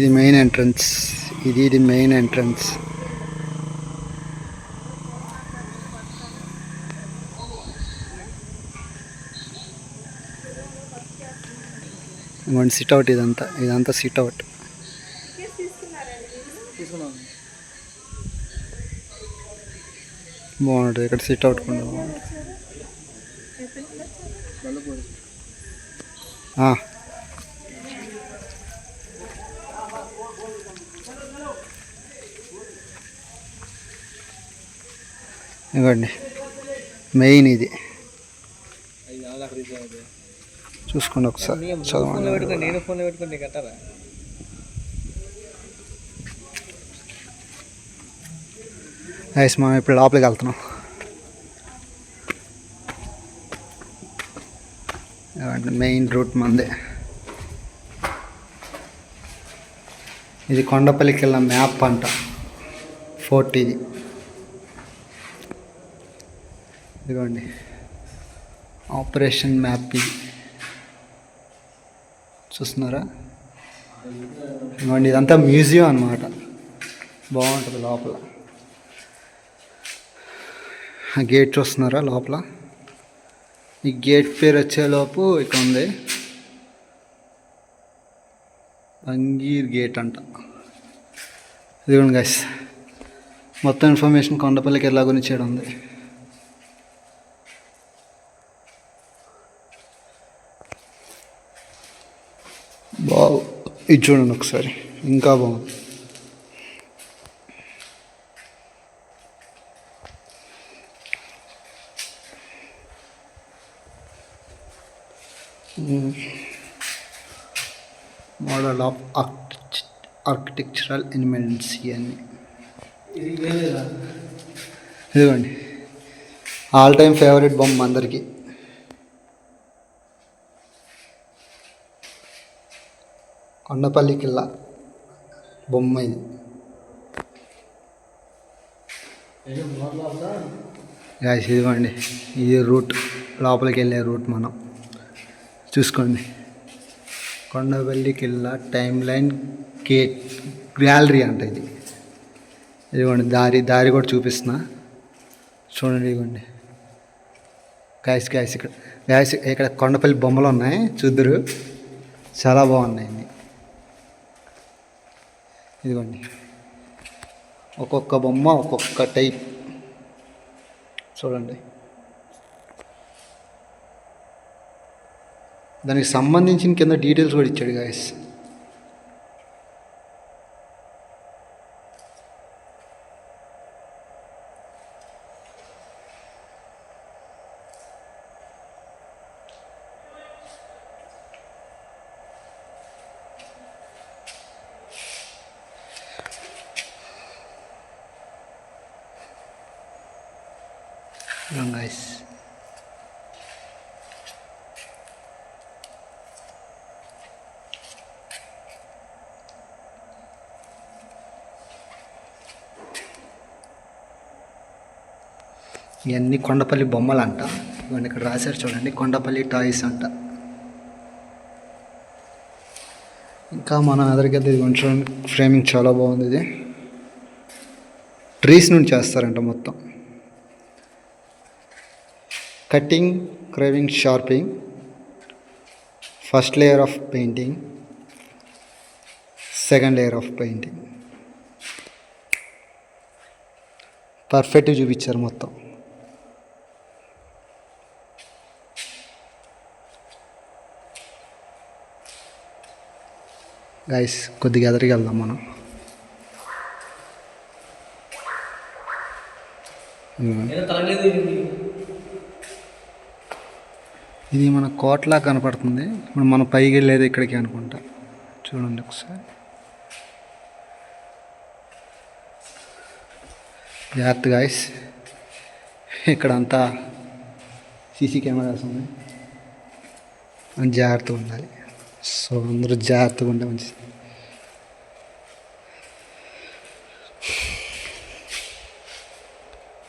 ఇది main entrance. ఇది main entrance. ఇవ్వండి సిట్అవుట్. ఇదంతా సిట్అవుట్. బాగుంటుంది ఇక్కడ సిట్అవుట్ కూడా బాగుంటుంది. ఇవ్వండి మెయిన్ ఇది చూసుకోండి ఒకసారి. చదవండి. నేను ఫోన్లో పెట్టుకుని కట్టారా? ఐస్ మనం ఇప్పుడు లోపలికి వెళ్తున్నాం. మెయిన్ రూట్ మందే. ఇది కొండపల్లికి వెళ్ళిన మ్యాప్ అంట. ఫోర్ట్ ఇది. ఇదిగోండి ఆపరేషన్ మ్యాప్ ఇది చూస్తున్నారా? ఇదిగోండి ఇదంతా మ్యూజియం అన్నమాట. బాగుంటుంది లోపల. ఆ గేట్ చూస్తున్నారా లోపల? ఈ గేట్ పేరు వచ్చేలోపు ఇక్కడ ఉంది అంగీర్ గేట్ అంట. ఇదిగోండి గైస్ మొత్తం ఇన్ఫర్మేషన్ కొండపల్లికి ఎలా గురించి ఉంది. బాగు ఇది చూడండి ఒకసారి, ఇంకా బాగుంది. మోడల్ ఆఫ్ ఆర్కిటెక్చరల్ ఎలిమెంట్స్ ఇవన్నీ. ఇదిగోండి ఆల్ టైమ్ ఫేవరెట్ బొమ్మ అందరికీ. కొండపల్లి కిల్లా బొమ్మ ఇది. గాయ్స్ ఇదిగోండి ఇది రూట్, లోపలికి వెళ్ళే రూట్. మనం చూసుకోండి కొండపల్లి కిల్లా టైమ్ లైన్ గేట్ గ్యాలరీ అంట ఇది. ఇదిగోండి దారి కూడా చూపిస్తున్నా చూడండి. ఇదిగోండి గాయస్ ఇక్కడ కొండపల్లి బొమ్మలు ఉన్నాయి చూద్దరు, చాలా బాగున్నాయి. ఇదిగోండి ఒక్కొక్క బొమ్మ ఒక్కొక్క టైప్ చూడండి. దానికి సంబంధించిన కింద డీటెయిల్స్ కూడా ఇచ్చాడు గాయస్. గాయస్ ఇవన్నీ కొండపల్లి బొమ్మలు అంట. ఇవన్నీ ఇక్కడ రాశారు చూడండి, కొండపల్లి టాయ్స్ అంట. ఇంకా మన ఎదురుగైతే ఇది చూడండి, ఫ్రేమింగ్ చాలా బాగుంది. ఇది ట్రీస్ నుండి చేస్తారంట మొత్తం. Cutting, craving, షార్పింగ్, first layer of painting, second layer of painting. పర్ఫెక్ట్గా చూపించారు మొత్తం. గైస్ కొద్దిగా ఎదురుగా వెళ్దాం మనం. ఇది మన కోటలా కనపడుతుంది. ఇప్పుడు మనం పైకి వెళ్ళేది ఇక్కడికి అనుకుంటా. చూడండి ఒకసారి జాగ్రత్త గాయస్. ఇక్కడ అంతా సీసీ కెమెరాస్ ఉన్నాయి, జాగ్రత్తగా ఉండాలి. సో అందరూ జాగ్రత్తగా ఉంటే మంచిది.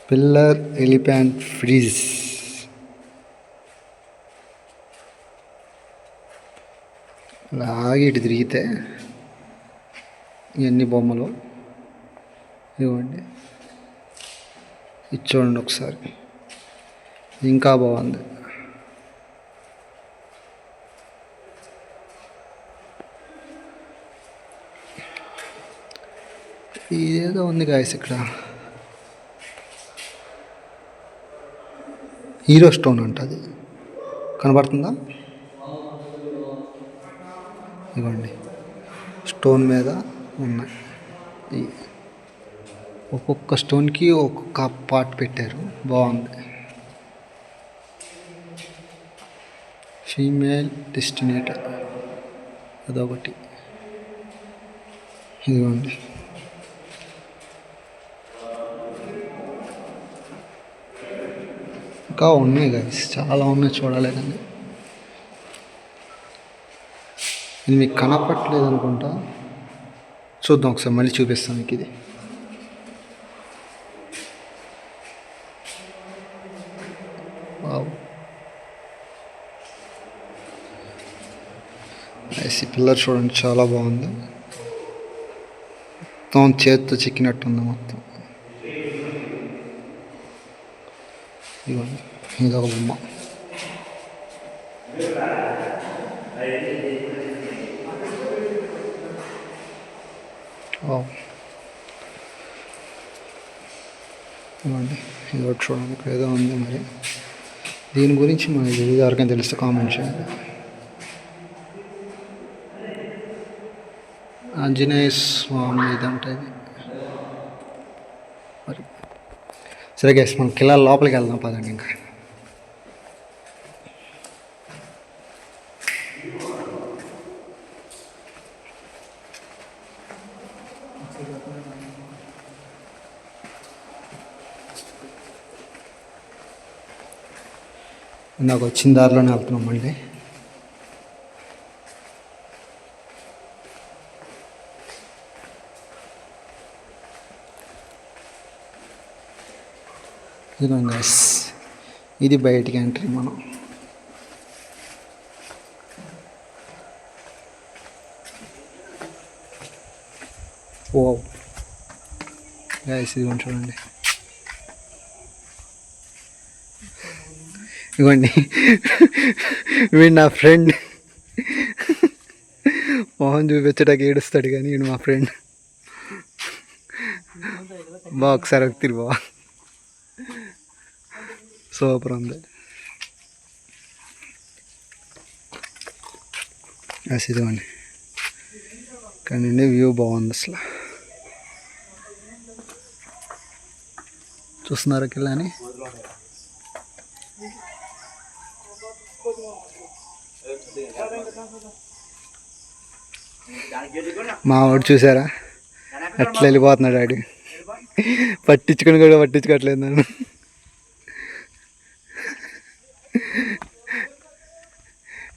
Pillar elephant freeze. అలాగే ఇటు తిరిగితే ఇవన్నీ బొమ్మలు ఇవ్వండి. ఇది చూడండి ఒకసారి, ఇంకా బాగుంది. ఇదేదో ఉంది గాయస్ ఇక్కడ, హీరో స్టోన్ అంట. అది కనబడుతుందా? ఇవ్వండి, స్టోన్ మీద ఉన్నాయి. ఒక్కొక్క స్టోన్కి ఒక్కొక్క పార్ట్ పెట్టారు, బాగుంది. ఫీమేల్ డెస్టినేటర్ అదొకటి. ఇదిగోండి, ఇంకా ఉన్నాయి గైస్, చాలా ఉన్నాయి, చూడలేదండి. ఇది మీకు కనపట్లేదు అనుకుంటా, చూద్దాం ఒకసారి, మళ్ళీ చూపిస్తాను మీకు. ఇది వావ్, ఐసీ పిల్లర్ చూడండి, చాలా బాగుంది. మొత్తం చేతితో చెక్కినట్టుంది మొత్తం. ఇదిగోండి, ఇదొక బొమ్మ. ఇవ్వండి, ఇది ఒకటి చూడండి, ఇక్కడ ఏదో ఉంది. మరి దీని గురించి మనకి ఎవరికైనా తెలిస్తే కామెంట్ చేయండి. ఆంజనేయ స్వామి ఇదంటే ఇది. మరి సరే గైస్, మనం కిలా లోపలికి వెళ్దాం పదండి. ఇంకా ఇందాక వచ్చిన దారిలోనే వెళ్తున్నాం మళ్ళీ. ఇదిగోండి గైస్, ఇది బయటికి ఎంట్రీ. మనం ఓ గైస్, ఇదిగోండి చూడండి, ఇవ్వండి. వీడు నా ఫ్రెండ్, మోహన్ చూపించడానికి ఏడుస్తాడు కానీ వీడు మా ఫ్రెండ్. బా ఒకసారి తిరిగి బా, సూపర్ ఉంది. ఇదిగోండి, ఇక్కడ నుండి వ్యూ బాగుంది అసలు. చూస్తున్నారా కిల్లాని? మా వాడు చూసారా ఎట్లా వెళ్ళిపోతున్నాడు, ఆడి పట్టించుకొని కూడా పట్టించుకోవట్లేదు నన్ను.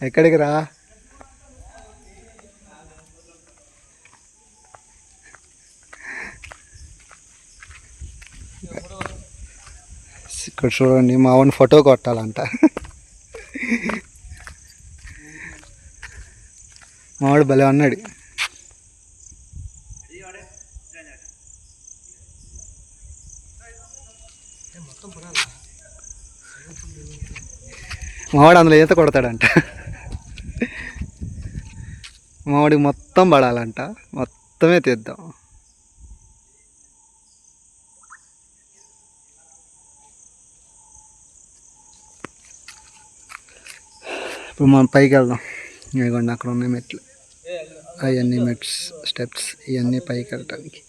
ఎక్కడికి రా, ఇక్కడ చూడండి, మా వాడిని ఫోటో కొట్టాలంట. మావాడు భలే అన్నాడు. మావాడు అందులో ఈత కొడతాడంట. మావాడికి మొత్తం పడాలంట, మొత్తమే తీద్దాం. ఇప్పుడు మనం పైకి వెళ్దాం. ఇదిగోండి, అక్కడ ఉన్నాయి మెట్లు, అవన్నీ స్టెప్స్, ఇవన్నీ పైకి వెళ్ళటానికి.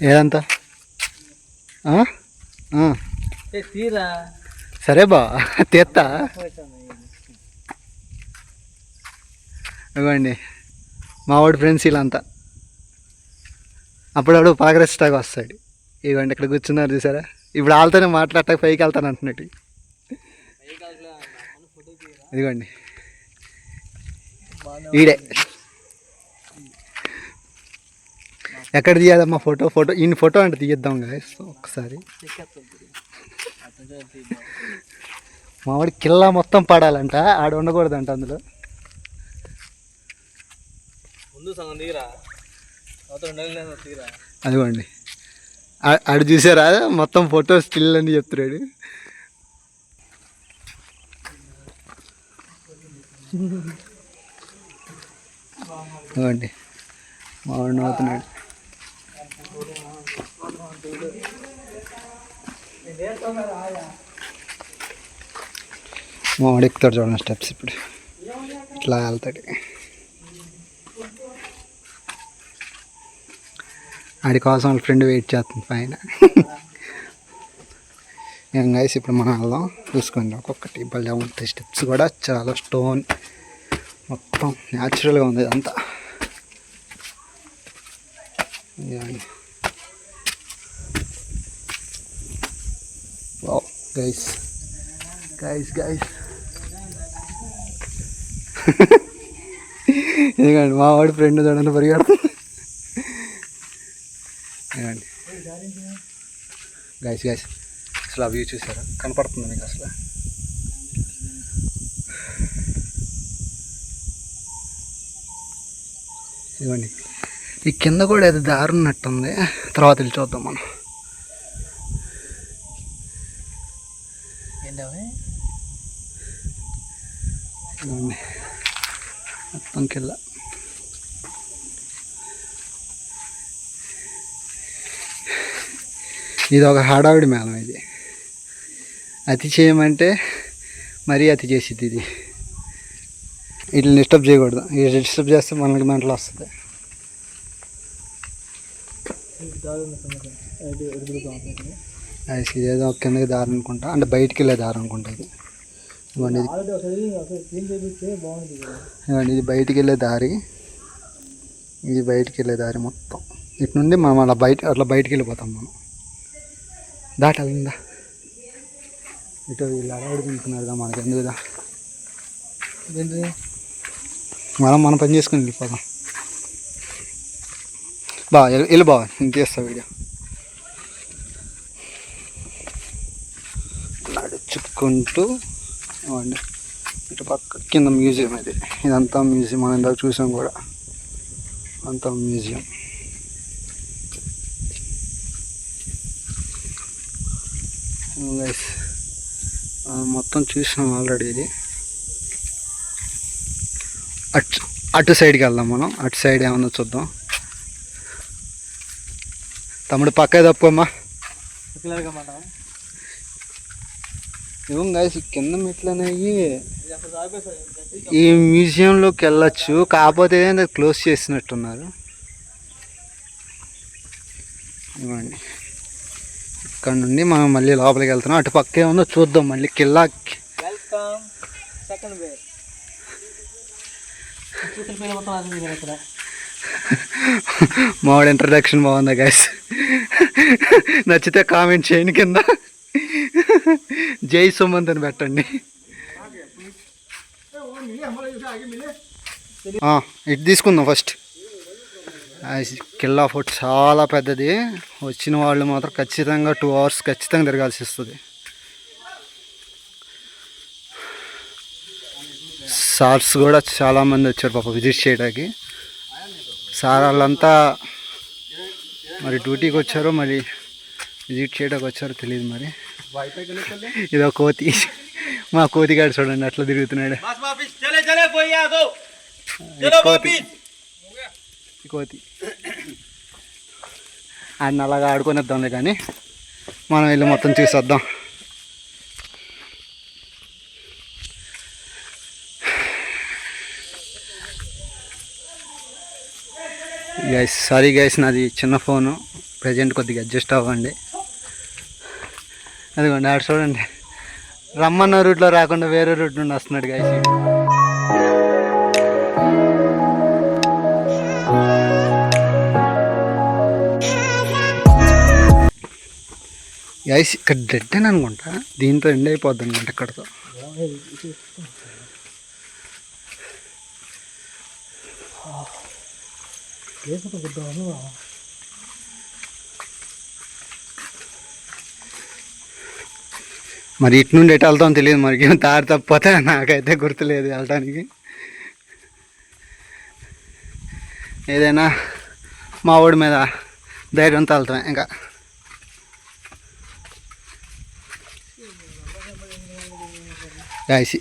ఏదంతా సరే బా, తీస్తా. ఇవ్వండి, మావాడి ఫ్రెండ్స్ వీళ్ళంతా అప్పుడప్పుడు పాగరెస్టాగా వస్తాడు. ఇవ్వండి, ఇక్కడ కూర్చున్నారు చూసారా, ఇప్పుడు వాళ్ళతోనే మాట్లాడటానికి పైకి వెళ్తాను అంటున్నట్టు. ఇదిగోండి, ఈడే. ఎక్కడ తీయాలమ్మా ఫోటో ఈయన ఫోటో అంటే తీయద్దాం గాయస్ ఒకసారి. మావాడి కిల్లా మొత్తం పడాలంట, ఆడ ఉండకూడదంట అందులో. అదిగోండి ఆడు చూసారా మొత్తం ఫోటో స్టిల్ అని చెప్తున్నాడు. అదిగోండి మావాడు నవ్వుతున్నాడు. మావాడు ఎక్కుతాడు చూడండి స్టెప్స్. ఇప్పుడు ఇట్లా వెళ్తాడు. ఆడి కోసం వాళ్ళ ఫ్రెండ్ వెయిట్ చేస్తుంది పైన. ఏం గైస్ ఇప్పుడు మనం వెళ్దాం. చూసుకోండి ఒక్కొక్కటి భలే ఉంటాయి స్టెప్స్ కూడా. చాలా స్టోన్ మొత్తం న్యాచురల్గా ఉంది ఇదంతా. వావ్ గైస్ గైస్ గైస్ ఎందుకండి మా వాడి ఫ్రెండ్ చూడండి పరిగెడుతుంది. గైస్ గైస్ అసలు ఆ వ్యూ చూసారా? కనపడుతుంది మీకు అసలు? ఇవ్వండి ఈ కింద కూడా ఏదో దారి ఉన్నట్టుంది. తర్వాత వెళ్ళి చూద్దాం మనం. ఇవ్వండి మొత్తం కింద ఇది ఒక హడావిడి మేళం. ఇది అతి చేయమంటే మరీ అతి చేసిద్ది. ఇది వీటిని డిస్టర్బ్ చేయకూడదు. ఇది డిస్టర్బ్ చేస్తే మనకి మెంటలు వస్తుంది. ఇదేదో కిందకి దారి అనుకుంటా, అంటే బయటికి వెళ్ళే దారి అనుకుంటా. ఇది ఇవ్వండి ఇవ్వండి ఇది బయటికి వెళ్ళే దారి. ఇది బయటికి వెళ్ళే దారి మొత్తం. ఇటు నుండి మనం అలా బయటికి వెళ్ళిపోతాం. మనం దాటాలిందా ఇటు వీళ్ళు అడవాడు తింటున్నారుగా, మనకి ఎందుకుదా. మనం పని చేసుకుని వెళ్ళిపోదాం. వెళ్ళి బాగా నేను తీస్తా వీడియో. నడుచుకుంటూ ఇవ్వండి ఇటు పక్క కింద మ్యూజియం. ఇదంతా మ్యూజియం. మనం ఇందాక చూసాం కూడా. అంతా మ్యూజియం. గైస్ మొత్తం చూసినాం ఆల్రెడీ. ఇది అటు సైడ్కి వెళ్దాం మనం. అటు సైడ్ ఏమన్నా చూద్దాం. తమ్ముడు పక్క తప్పమ్మా. ఏం గైస్ కింద మెట్లు అనేవి ఈ మ్యూజియంలోకి వెళ్ళచ్చు, కాకపోతే క్లోజ్ చేసినట్టున్నారు. ఇవ్వండి ఇక్కడ నుండి మనం మళ్ళీ లోపలికి వెళ్తున్నాం. అటు పక్క ఏమన్నా చూద్దాం మళ్ళీ కిల్లాకి. మావాడు ఇంట్రడక్షన్ బాగుందా గైస్? నచ్చితే కామెంట్ చేయండి కింద. జై సుమంత్ అని పెట్టండి. ఇటు తీసుకుందాం ఫస్ట్. కిల్లా ఫోర్ట్ చాలా పెద్దది. వచ్చిన వాళ్ళు మాత్రం ఖచ్చితంగా 2 hours ఖచ్చితంగా తిరగాల్సి వస్తుంది. సార్స్ కూడా చాలామంది వచ్చారు పాప విజిట్ చేయడానికి. సార్ వాళ్ళంతా మరి డ్యూటీకి వచ్చారో మరి విజిట్ చేయడానికి వచ్చారో తెలియదు. మరి ఇదో కోతి, మా కోతిగాడు చూడండి అట్లా తిరుగుతున్నాడు. కోతి ఆయన అలాగా ఆడుకునేద్దాంలే, కానీ మనం వెళ్ళి మొత్తం చూసేద్దాం. గైస్ సారీ గైస్, నాది చిన్న ఫోను, ప్రజెంట్ కొద్దిగా అడ్జస్ట్ అవ్వండి. అదిగోండి ఆడు చూడండి, రమ్మన్న రూట్లో రాకుండా వేరే రూట్ నుండి వస్తున్నాడు గైస్. గైస్ ఇక్కడ డెడ్ అని అనుకుంటా, దీంతో ఎండ్ అయిపోద్ది అనుకుంటా ఇక్కడతో. మరి ఇటు నుండి ఎటు వెళ్తామో తెలియదు, మరి దారి తప్పిపోతే నాకైతే గుర్తులేదు వెళ్ళడానికి. ఏదైనా మా ఊడి మీద ధైర్యంతో వెళ్తాం. ఇంకా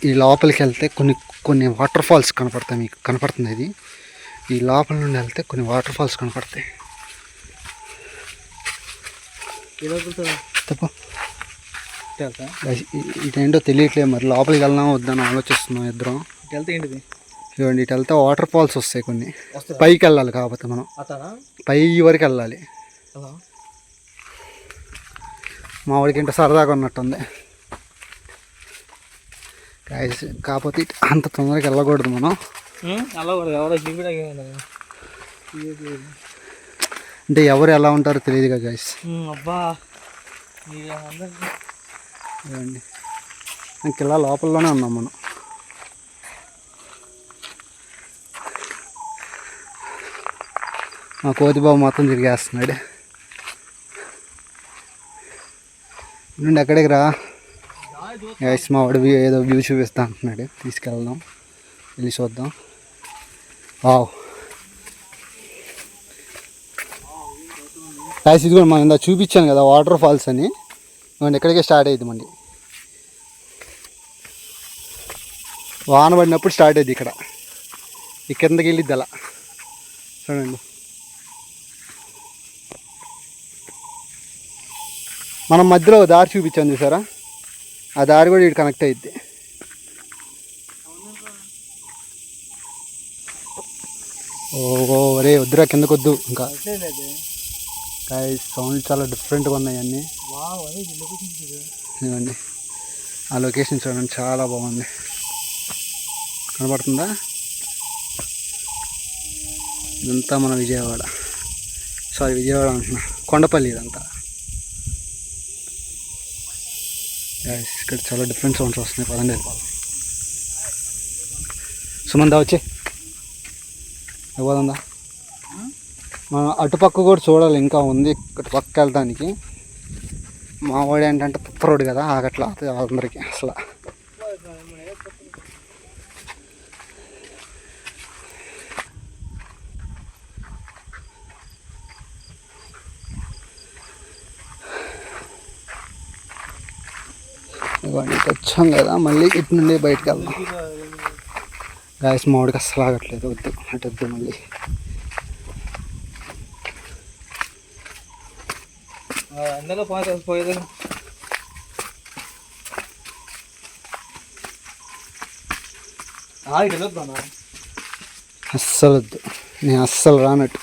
ఈ లోపలికి వెళ్తే కొన్ని వాటర్ ఫాల్స్ కనపడతాయి. మీకు కనపడుతుంది ఇది. ఈ లోపల నుండి వెళ్తే కొన్ని వాటర్ ఫాల్స్ కనపడతాయి. తప్ప ఇదేంటో తెలియట్లేదు, మరి లోపలికి వెళ్దాం వద్దని ఆలోచిస్తున్నాం ఇద్దరం. వెళ్తే ఏంటిది చూడండి, ఇటు వెళ్తే వాటర్ ఫాల్స్ వస్తాయి కొన్ని. పైకి వెళ్ళాలి, కాకపోతే మనం పై వరకు వెళ్ళాలి. మా వాడికి ఏంటో సరదాగా ఉన్నట్టుంది. కాకపోతే అంత తొందరగా వెళ్ళకూడదు మనం. అంటే ఎవరు ఎలా ఉంటారో తెలియదు కదా గైస్. చూడండి, ఇంకెలా లోపలలోనే ఉన్నాం మనం. మా కోతిబాబు మొత్తం తిరిగేస్తున్నాడు. నుండి ఎక్కడికి రా గైస్, మా వాడు ఏదో వ్యూ చూపిస్తా అంటున్నాడు. తీసుకెళ్దాం, వెళ్ళి చూద్దాం. వావ్ గైస్, ఇది కూడా మనం ఇందా చూపించాను కదా వాటర్ ఫాల్స్ అని. ఎక్కడికే స్టార్ట్ అయ్యింది మళ్ళీ. వాన పడినప్పుడు స్టార్ట్ అయ్యింది ఇక్కడ. ఈ కిందకి వెళ్ళిద్ది అలా. చూడండి, మనం మధ్యలో దారి చూపించాను చూసారా, ఆ దారి కూడా ఇటు కనెక్ట్ అయ్యిద్ది. ఓ రే వద్దురా, కిందకు వద్దు. ఇంకా సౌండ్ చాలా డిఫరెంట్గా ఉన్నాయి అన్నీ. ఇవ్వండి, ఆ లొకేషన్ చూడండి, చాలా బాగుంది. కనబడుతుందా? ఇదంతా మన విజయవాడ అంటున్నా, కొండపల్లి ఇదంతా. ఇక్కడ చాలా డిఫరెంట్ సౌండ్స్ వస్తున్నాయి. పదండి సుమందా వచ్చి ఇవ్వదందా. మనం అటుపక్క కూడా చూడాలి, ఇంకా ఉంది అటుపక్క వెళ్ళడానికి. మా వాడు ఏంటంటే పుత్తరోడు కదా, ఆగట్లా అందరికీ అసలు. ఇవన్నీ వచ్చాం కదా, మళ్ళీ ఇటు నుండి బయటకు వెళ్దాం. గాయస్ మా వాడికి అసలు ఆగట్లేదు, వద్దు అటు వద్దు. మళ్ళీ అస్సలు వద్దు, నేను అస్సలు రానట్టు.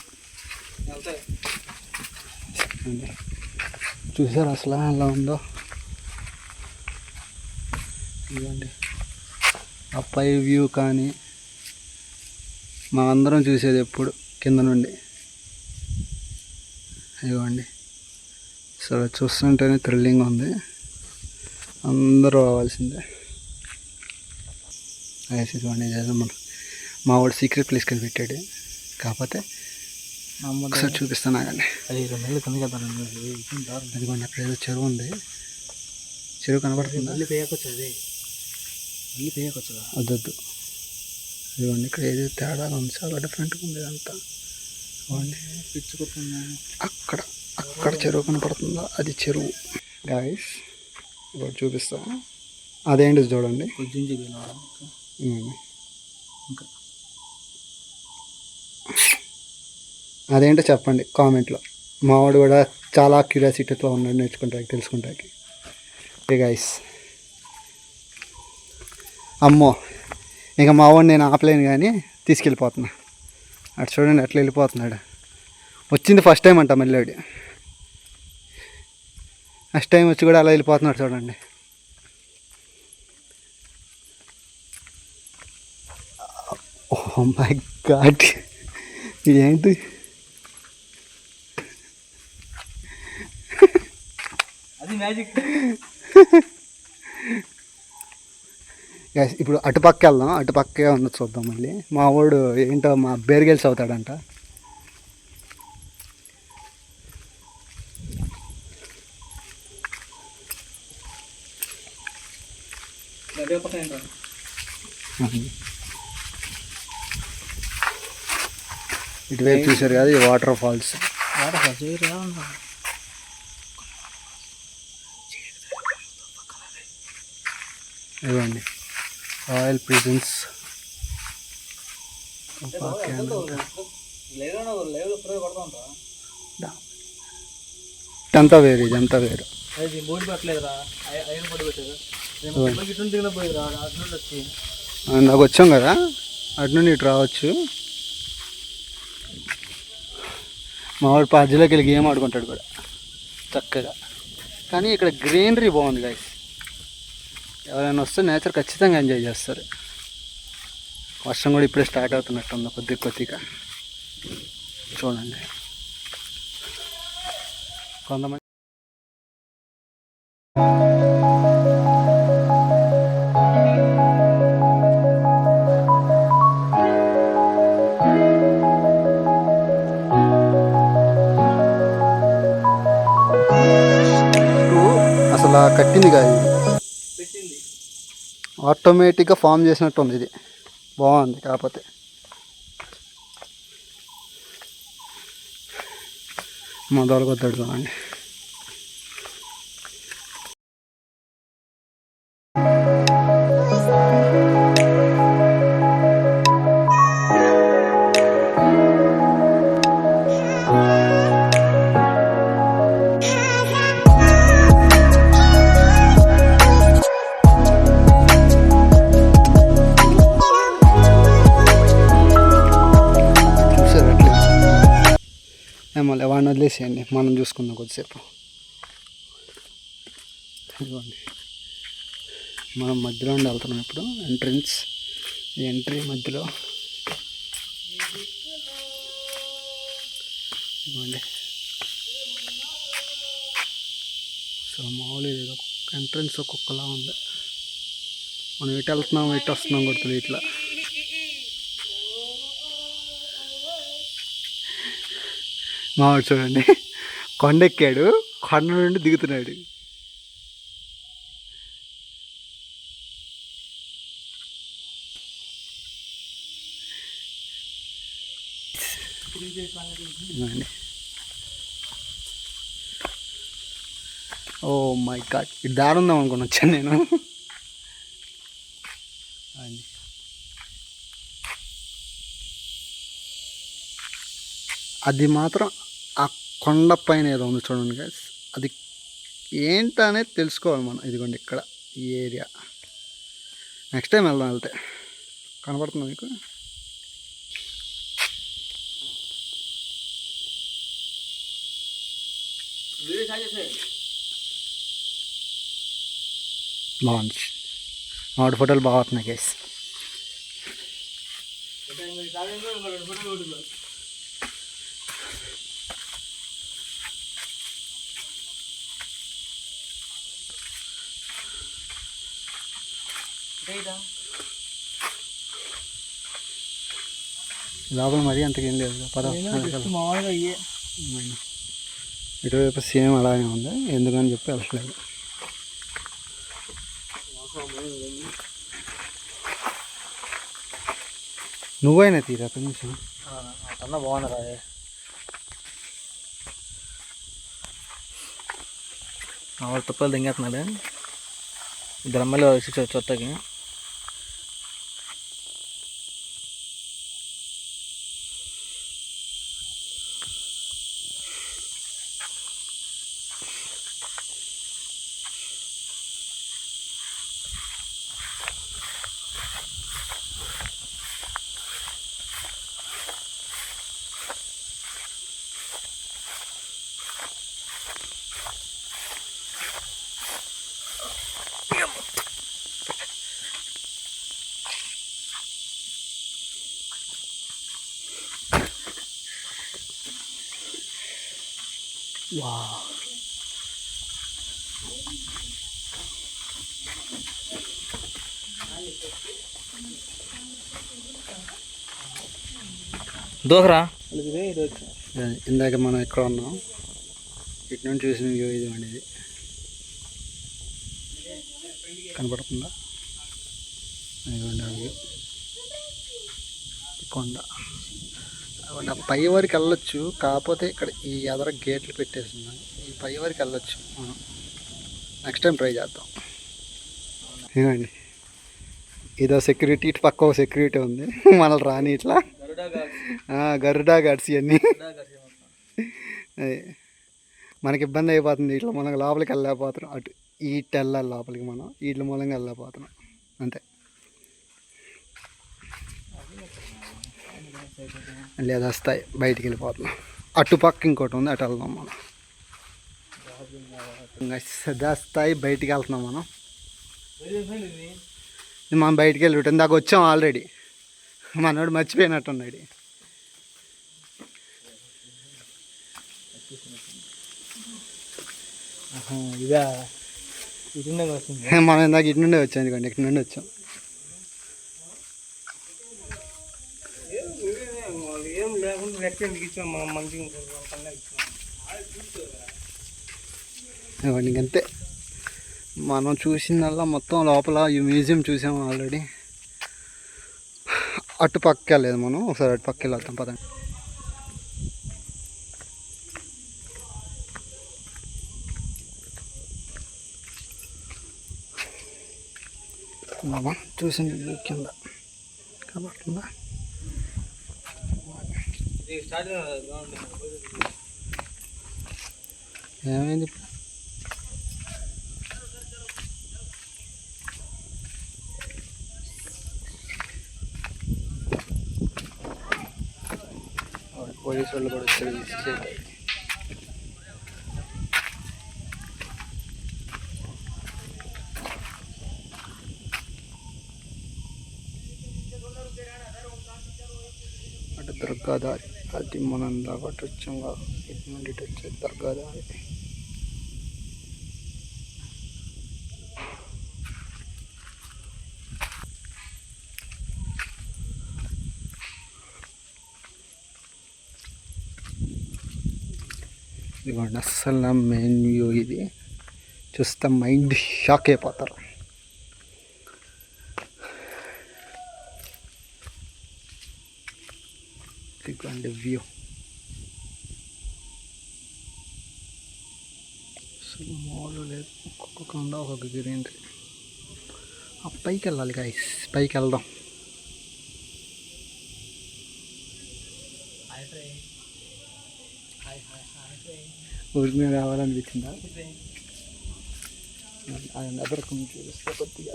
చూసారు అసలు ఎలా ఉందో. ఇవ్వండి, ఆ పై వ్యూ కానీ మా అందరం చూసేది ఎప్పుడు కింద నుండి. ఇవ్వండి, అసలు చూస్తుంటేనే థ్రిల్లింగ్ ఉంది. అందరూ రావాల్సిందే. ఇదిగోండి, మన మా వాడు సీక్రెట్ ప్లేస్కి వెళ్ళి పెట్టాడు. కాకపోతే ఒకసారి చూపిస్తాను ఆగండి. అదిగోండి, అక్కడ ఏదో చెరువు ఉంది. చెరువు కనబడుతుంది. వద్దొద్దు. ఇదిగోండి, ఇక్కడ ఏదో తేడా ఉంది, చాలా డిఫరెంట్గా ఉంది ఇదంతా. అక్కడ చెరువు కనపడుతుందా, అది చెరువు. గాయస్ ఇప్పుడు చూపిస్తా, అదేంటి చూడండి. అదేంటో చెప్పండి కామెంట్లో. మావాడు కూడా చాలా క్యూరియాసిటీతో ఉన్నాడు నేర్చుకుంటాకి, తెలుసుకుంటాకి. ఏ గాయస్, అమ్మో ఇంకా మావాడు నేను ఆపలేను కానీ తీసుకెళ్ళిపోతున్నా. అటు చూడండి అట్లా వెళ్ళిపోతున్నాడు. వచ్చింది ఫస్ట్ టైం అంట మళ్ళీ వాడు. ఫస్ట్ టైం వచ్చి కూడా అలా వెళ్ళిపోతున్నాడు చూడండి. ఓ మై గాడ్, ఇదేంటి? అది మ్యాజిక్. ఇప్పుడు అటుపక్క వెళ్దాం, అటుపక్కే ఉన్న చూద్దాం. మళ్ళీ మా వాడు ఏంటో మా బేర్గెల్స్ అవుతాడంట. ఇటువైపు చూసారు కదా, ఇది వాటర్ ఫాల్స్. ఇవ్వండి రాయల్ ప్రిజన్స్. ఇదంతా వేరు, ఇదంతా వేరు. నాకు వచ్చాం కదా, అటు నుండి ఇటు రావచ్చు. మావాడు పాజ్యలోకి వెళ్ళి గేమ్ ఆడుకుంటాడు కూడా చక్కగా. కానీ ఇక్కడ గ్రీనరీ బాగుంది గైస్. ఎవరైనా వస్తే నేచర్ ఖచ్చితంగా ఎంజాయ్ చేస్తారు. వర్షం కూడా ఇప్పుడే స్టార్ట్ అవుతున్నట్టుంది కొద్ది కొద్దిగా. చూడండి కొంతమంది అసలు కట్టింది కాదు, ఆటోమేటిక్గా ఫామ్ చేసినట్టు ఉంది. ఇది బాగుంది. కాకపోతే మొదలుకొద్దాడు చూడండి. మళ్ళీ వాడిని వదిలేసేయండి, మనం చూసుకుందాం కొద్దిసేపు. ఇదిగోండి మనం మధ్యలో ఉండి వెళ్తున్నాం ఇప్పుడు. ఎంట్రన్స్, ఎంట్రీ మధ్యలో. ఇదిగోండి సో మామూలు ఇది ఎంట్రన్స్ ఒక్కొక్కలా ఉంది. మనం ఎటు వెళ్తున్నాం ఎటు వస్తున్నాం కొడుతుంది ఇట్లా. మావాడు చూడండి కొండెక్కాడు, కొండ నుండి దిగుతున్నాడు. ఓ మై గాడ్, ఇది దారి ఉందాం అనుకుని వచ్చాను నేను. అది మాత్రం ఆ కొండ పైన ఏదో ఉంది చూడండి గైస్, అది ఏంటనేది తెలుసుకోవాలి మనం. ఇదిగోండి ఇక్కడ ఈ ఏరియా. నెక్స్ట్ టైం వెళ్దాం, వెళ్తే కనపడుతుంది మీకు. బాగుంది, మామిడి ఫోటోలు బాగా వస్తున్నాయి గైస్. లోపల మరీ అంతకేం లేదు. ఇటువైపు సేమ్ అలాగే ఉంది, ఎందుకని చెప్పి వెళ్ళట్లేదు. నువ్వైనా తీరా కొంచెం అన్న బాగున్నారా. వాళ్ళు తుప్పలు దింగేస్తున్నాడు. ఇద్దరు అమ్మాయిలు చొత్తకి. Wow. దోహరా ఇందాక మనం ఎక్కడ ఉన్నాం, ఇటు నుండి చూసిన వ్యూ ఇది అండి. ఇది కనపడుతుందా? ఇదిగోండి వ్యూ, కొండ పై వరకు వెళ్ళొచ్చు, కాకపోతే ఇక్కడ ఈ ఎదర గేట్లు పెట్టేస్తున్నాం. ఈ పై వరకు వెళ్ళొచ్చు మనం. నెక్స్ట్ టైం ట్రై చేద్దాం. ఏమండి, ఇదో సెక్యూరిటీ, ఇటు పక్క ఒక సెక్యూరిటీ ఉంది మనల్ని రాని ఇట్లా. గరుడా గాడ్స్ ఇవన్నీ. మనకి ఇబ్బంది అయిపోతుంది ఇట్లా, మనకు లోపలికి వెళ్ళలేకపోతున్నాం. అటు ఇటు వెళ్ళాలి లోపలికి, మనం వీటి మూలంగా వెళ్ళలేకపోతున్నాం అంతే. లేదా వస్తాయి బయటికి వెళ్ళిపోతున్నాం. అటుపక్క ఇంకోటి ఉంది, అటు వెళ్దాం మనం. స్థాయి బయటికి వెళ్తున్నాం మనం. మనం బయటికి వెళ్ళి రూట్ ఇందాక వచ్చాం ఆల్రెడీ. మనోడు మర్చిపోయినట్టున్నాడు. ఇదా మనం ఇందాక ఇటు నుండి వచ్చాం, ఎందుకండి ఇటు నుండి వచ్చాం. ఏం లేకుండా రెక్కెందుకు ఇచ్చాం మనం, మంచిగా ఇంకంతే. మనం చూసిందల్లా మొత్తం లోపల ఈ మ్యూజియం చూసాము ఆల్రెడీ. అటు పక్క వెళ్ళలేదు మనం, ఒకసారి అటు పక్క వెళ్తాం పదండి. చూసింది కింద కాబట్టుందా ఏమైంది ఇప్పుడు? పోలీసు వాళ్ళు కూడా వచ్చారు. అటు దుర్గాదారి, అది మనం దాకా వచ్చాం కాదు, ఇటు నుండి ఇటు వచ్చేది దుర్గాదారి. ఇదిగోండి అస్సలు నా మెయిన్ వ్యూ ఇది. చూస్తే మైండ్ షాక్ అయిపోతారు. ఇదిగోండి వ్యూ. అసలు మామూలు లేదు. ఒక్కొక్క కొండ ఒక్కొక్క గ్రీనరీ. ఆ పైకి వెళ్ళాలి గైస్, పైకి వెళ్దాం. ఊరికి మీద రావాలనిపించిందా? ఆయన అదరకం చూస్తే కొద్దిగా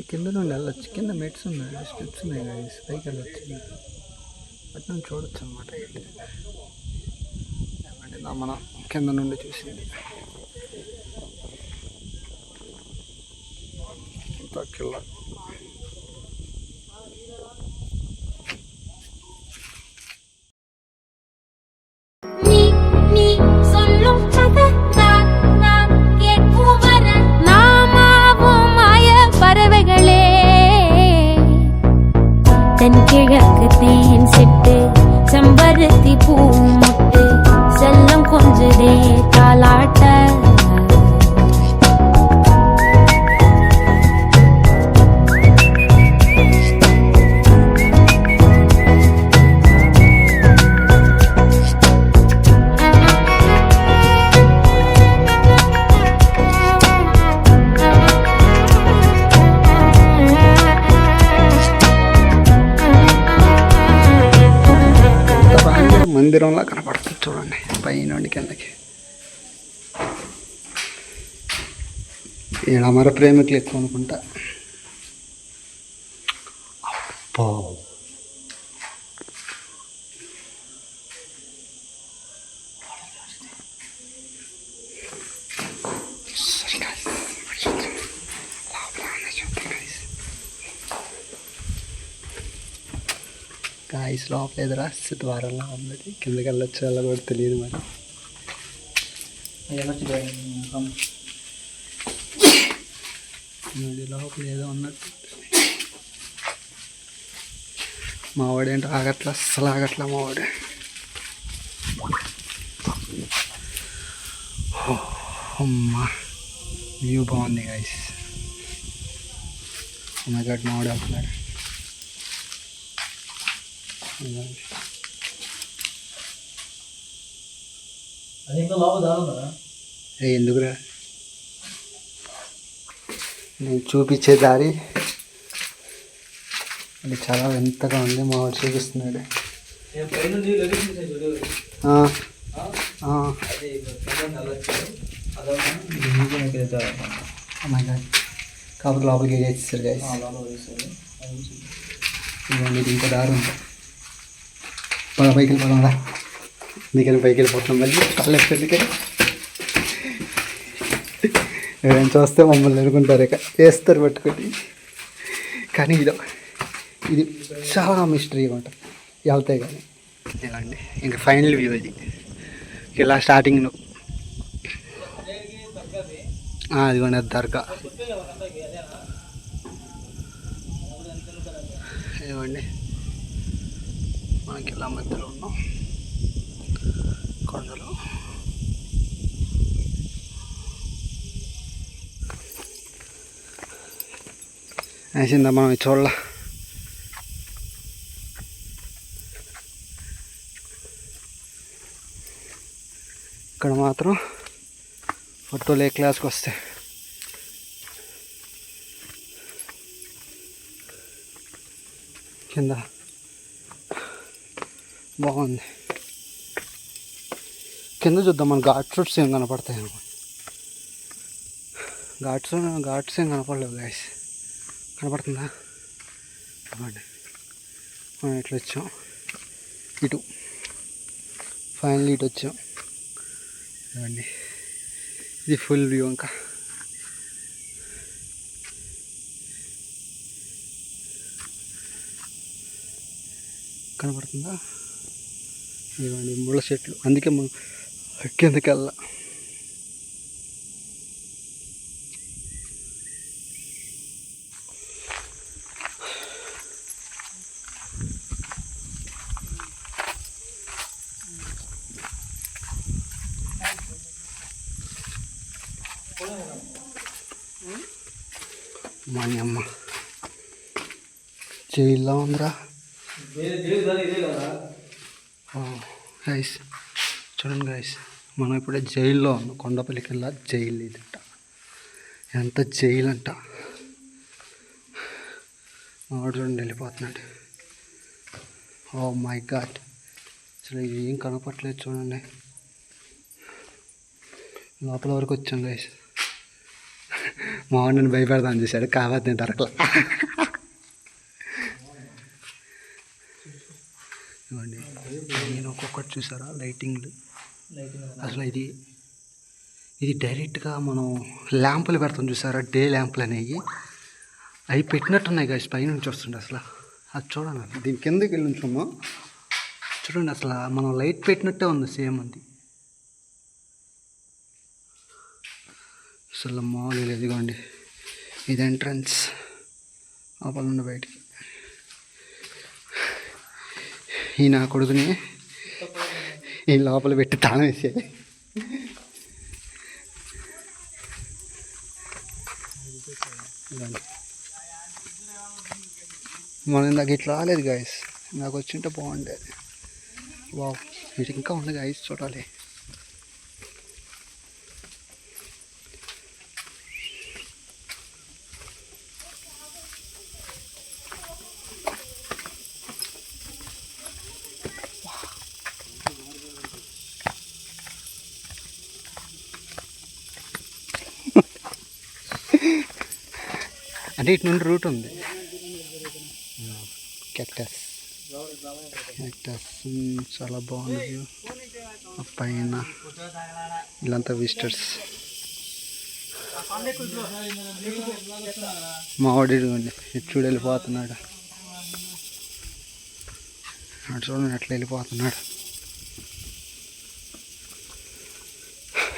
కింద నుండి వెళ్ళొచ్చు. కింద మెట్స్ ఉన్నాయి, స్టెప్స్ ఉన్నాయి కదా, పైకి వెళ్ళొచ్చు. అటు నుంచి చూడొచ్చు అన్నమాట. మనం కింద నుండి చూసింది కిల్ల. தென்கிழக்கு தேன் சிட்டு செம்பருத்தி பூ முட்டு செல்லம் கொஞ்சதே தாலாட்ட మందిరంలా కనపడుతుంది చూడండి పైనుండి కిందకి. ఈడ అమర ప్రేమికులు ఎక్కువ అనుకుంటా. అబ్బో గాయస్, లోపల ఎదురా ద్వారంలా ఉంది. కిందకి వెళ్ళొచ్చు, అలా కూడా తెలియదు మరి. లోపల ఏదో ఉన్నట్టు. మావాడేంటో ఆగట్లా, అస్సలు ఆగట్లా మావాడే. అమ్మా వ్యూ బాగుంది గాయస్. మై గాడ్ మామిడి అవుతున్నాడు. ఎందుకురా నేను చూపించే దారి అది చాలా ఎంతగా ఉంది. మామిడి చూపిస్తున్నాడు. కాబట్టి లోపలికి వేసేస్తారు గైస్. ఇది ఇంకో దారి ఉంది. పైకి వెళ్ళిపోదా మీకని పైకి వెళ్ళిపోతున్నాం. మళ్ళీ కాళ్ళు ఎక్కడికి ఎవరైనా చూస్తే మమ్మల్ని అనుకుంటారు, ఇక వేస్తారు పట్టుకొని. కానీ ఇది చాలా మిస్టరీగా ఉంటుంది వెళ్తాయి కానీ. ఇలాండి ఇంకా ఫైనల్ వ్యూ ఇది. ఇలా స్టార్టింగ్ అదిగోండి అది దర్గా. ఇదిగోండి మనకి ఇలా మధ్యలో ఉన్నాం కొండలు. వేసిందా మనం చూడాల. ఇక్కడ మాత్రం ఫోటోలు ఏ క్లాస్కి వస్తాయి. కింద బాగుంది. కింద చూద్దాం మన ఘాట్ రూట్స్ ఏం కనపడతాయి. ఘాట్స్ ఏం కనపడలేవు గైస్. కనపడుతుందా? ఇవ్వండి మనం ఇట్లా వచ్చాం ఇటు. ఫైనల్ ఇటు వచ్చాం. ఇవ్వండి ఇది ఫుల్ వ్యూ. ఇంకా కనపడుతుందా? ఇవ్వండి ముళ్ళ చెట్లు. అందుకే మనం కిందకి వెళ్ళా. మాని అమ్మ జైల్లో ఉందిరా గైస్. చూడండి గైస్, మనం ఇప్పుడే జైల్లో ఉన్నాం. కొండపల్లికి వెళ్ళా జైలు ఇదంట. ఎంత జైలు అంట. మావాడు చూడండి వెళ్ళిపోతున్నాడు. ఓ మై గాడ్, అసలు ఏం కనపట్లేదు చూడండి. లోపల వరకు వచ్చాం గైస్. మావాడు నన్ను భయపెడతాను చూశాడు, కాబట్టి నేను దొరకలా. ఇవ్వండి నేను ఒక్కొక్కటి చూసారా లైటింగ్లు. అసలు ఇది డైరెక్ట్గా మనం ల్యాంపులు పెడతాం చూసారా, డే ల్యాంపులు అనేవి. అవి పెట్టినట్టున్నాయి గైస్, పైనుంచి వస్తుండే. అసలు అది చూడండి, దీని కిందకి వెళ్ళి ఉంచున్నాం చూడండి. అసలు మనం లైట్ పెట్టినట్టే ఉంది, సేమ్ ఉంది. అసలు మామూలు ఇదిగోండి ఇది ఎంట్రన్స్. లోపల నుండి బయటికి ఈ నా కొడుకుని ఈ లోపల పెట్టి తాళం వేసేయాలి. మనం ఇందాక ఇట్లా రాలేదు గాయస్. నాకు వచ్చింటే బాగుండేది. వావ్, ఇటు ఇంకా ఉంది గాయస్, చూడాలి. అంటే ఇటు నుండి రూట్ ఉంది. క్యాక్టస్ చాలా బాగుంది వ్యూ. పైన ఇలాంతా విజిటర్స్. మావాడు ఇటు చూడు వెళ్ళిపోతున్నాడు. అటు చూడండి అట్లా వెళ్ళిపోతున్నాడు.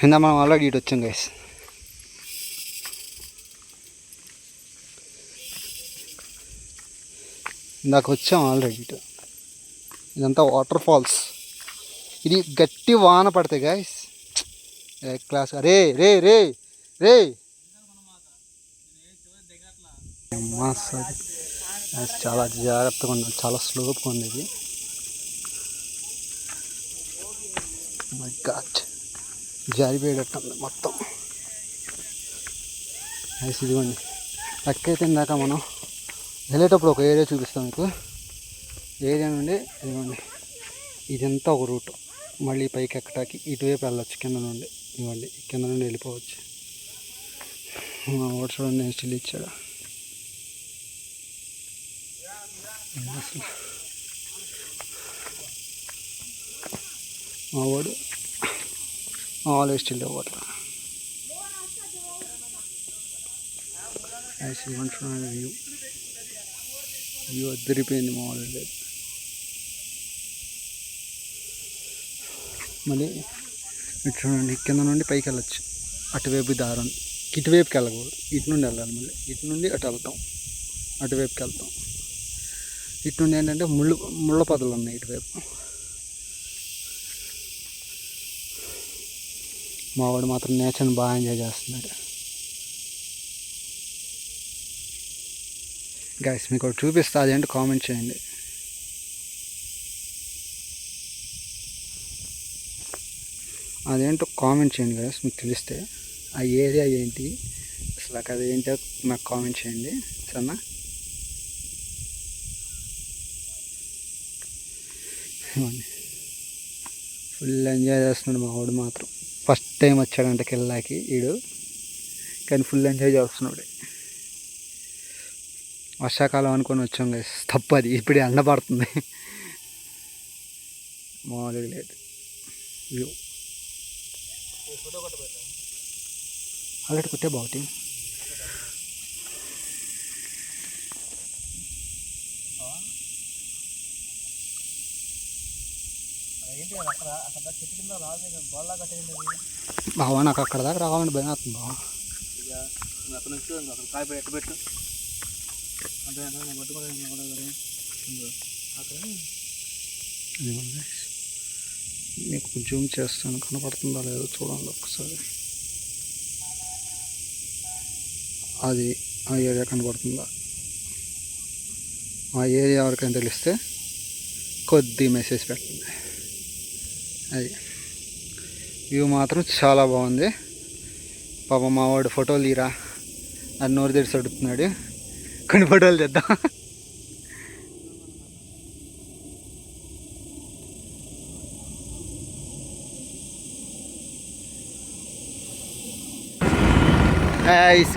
ఇందా మనం ఆల్రెడీ ఇటు వచ్చాం గైస్. ఇందాక వచ్చాం ఆల్రెడీ ఇటు. ఇదంతా వాటర్ ఫాల్స్. ఇది గట్టి వాన పడతాయి గాయస్. క్లాస్ రే రే రే రే మస్తు చాలా జాగ్రత్తగా ఉండాలి, చాలా స్లోగా ఉంది ఇది. మై గాడ్, జారిపోయేటట్టు ఉంది మొత్తం. ఐస్ ఇదిగోండి. లెక్క అయితే ఇందాక మనం వెళ్ళేటప్పుడు ఒక ఏరియా చూపిస్తాం మీకు. ఏరియా నుండి ఇదిగోండి, ఇదంతా ఒక రూట్. మళ్ళీ పైకి ఎక్కడానికి ఇటువైపు వెళ్ళొచ్చు, కింద నుండి ఇవ్వండి, కింద నుండి వెళ్ళిపోవచ్చు. మా వాడు చూడండి నేను స్టిల్ ఇచ్చాడు అసలు. మా వాడు ఆల్వేస్ స్టిల్ ఇవ్వట్లా. చూడండి వ్యూ అద్దరిపోయింది మా వాళ్ళు లేదు. మళ్ళీ ఇటు చూడండి, కింద నుండి పైకి వెళ్ళచ్చు. అటువైపు దారం, ఇటువైపుకి వెళ్ళకూడదు, ఇటు నుండి వెళ్ళాలి. మళ్ళీ ఇటు నుండి అటు వెళ్తాం, అటువైపుకి వెళ్తాం. ఇటు నుండి ఏంటంటే ముళ్ళ పొదలు ఉన్నాయి ఇటువైపు. మావాడు మాత్రం నేచర్ని బాగా ఎంజాయ్ చేస్తున్నాడు. గైస్ మీకు ఒకటి చూపిస్తా, అదేంటో కామెంట్ చేయండి. అదేంటో కామెంట్ చేయండి గైస్, మీకు తెలిస్తే ఆ ఏరియా ఏంటి అసలు, అది ఏంటో నాకు కామెంట్ చేయండి సరేనా. ఫుల్ ఎంజాయ్ చేస్తున్నాడు మా వాడు మాత్రం. ఫస్ట్ టైం వచ్చాడంటే కెళ్ళాకి వీడు, కానీ ఫుల్ ఎంజాయ్ చేస్తున్నాడు. వర్షాకాలం అనుకొని వచ్చాం గైస్, తప్పది. ఇప్పుడు ఎండ పడుతుంది, మామూలుగా లేదు వ్యూ. అలాంటి కొట్టే బాగుంది. బావా నాకు అక్కడ దాకా రావాలని భయం అవుతుంది బావ. అక్కడ నుంచి అక్కడ కాయ ఎట్టు పెట్టు అంటే నేను పట్టుకోవాలి అక్కడ. మీకు జూమ్ చేస్తాను, కనపడుతుందా లేదో చూడండి ఒకసారి. అది ఆ ఏరియా కనపడుతుందా? ఆ ఏరియా ఎవరికైనా తెలిస్తే కొద్ది మెసేజ్ పెట్టండి. అది వ్యూ మాత్రం చాలా బాగుంది. పాప మావాడు ఫోటోలు తీరా అది నోరు తెరిచి అడుగుతున్నాడు, కొన్ని ఫోటోలు తెద్దాం.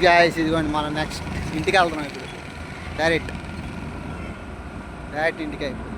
గాయస్ ఇదిగోండి మనం నెక్స్ట్ ఇంటికి వెళ్తున్నాం ఇప్పుడు. డైరెక్ట్ ఇంటికి అయిపోయింది.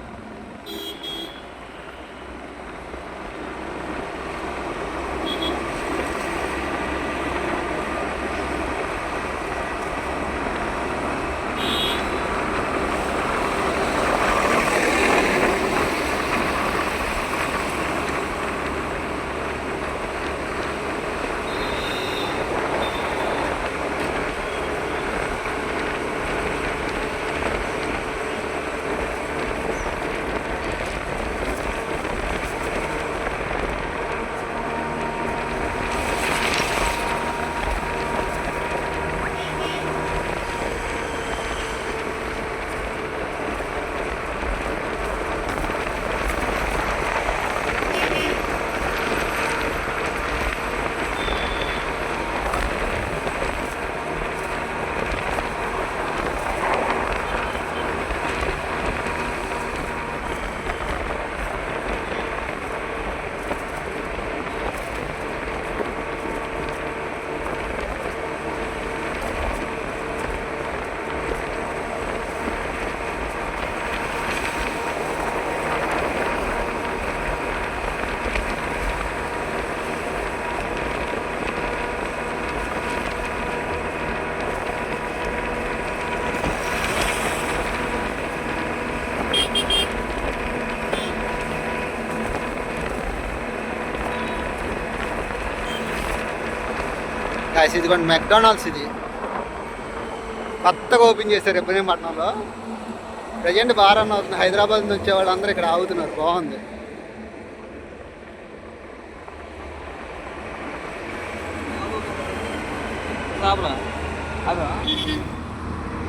గాయస్ ఇదిగోండి మెక్డానల్డ్స్, ఇది కొత్తగా ఓపెన్ చేశారు ఇబ్రహీంపట్నంలో. ప్రజెంట్ బాగా రన్ అవుతుంది. హైదరాబాద్ నుంచి వచ్చే వాళ్ళు అందరూ ఇక్కడ ఆగుతున్నారు, బాగుంది.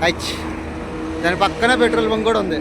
హైచ్ దాని పక్కన పెట్రోల్ బంక్ కూడా ఉంది.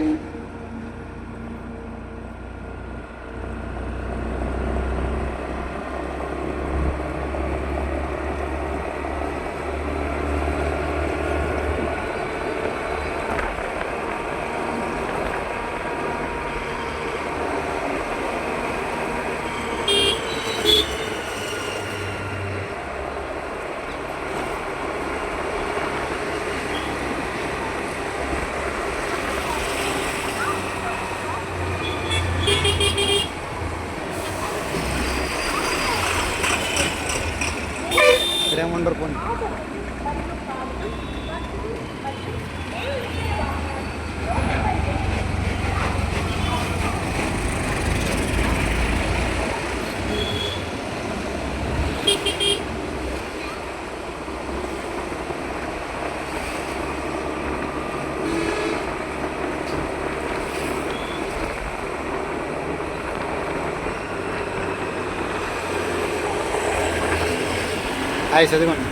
ఇక్కడేముండరు పోనీ. హాయ్ చదివండి.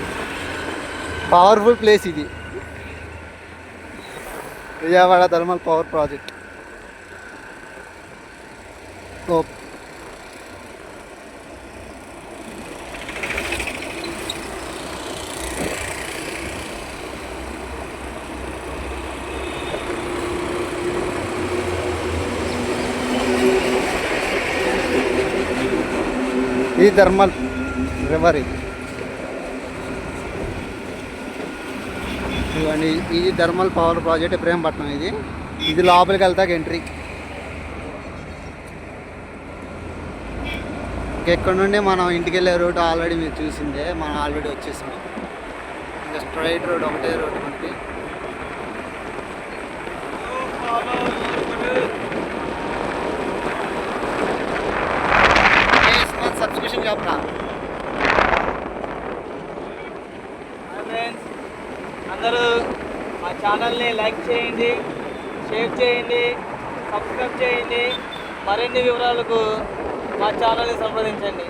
పవర్ఫుల్ ప్లేస్ ఇది, విజయవాడ థర్మల్ పవర్ ప్రాజెక్ట్. ఇది థర్మల్ రివర్. ఇదిగోండి, ఇది థర్మల్ పవర్ ప్రాజెక్ట్ ఇబ్రహీంపట్నం. ఇది లోపలికి వెళ్తాక ఎంట్రీ. ఇక్కడ నుండి మనం ఇంటికి వెళ్ళే రోడ్ ఆల్రెడీ మీరు చూసిందే, మనం ఆల్రెడీ వచ్చేసాం. ఇంకా స్ట్రైట్ రోడ్ ఒకటే రోడ్ మనకి. సబ్స్క్రిప్షన్ చెప్పరా ఫ్రెండ్స్, అందరూ మా ఛానల్ని లైక్ చేయండి, షేర్ చేయండి, సబ్స్క్రైబ్ చేయండి. మరిన్ని వివరాలకు మా ఛానల్ని సంప్రదించండి.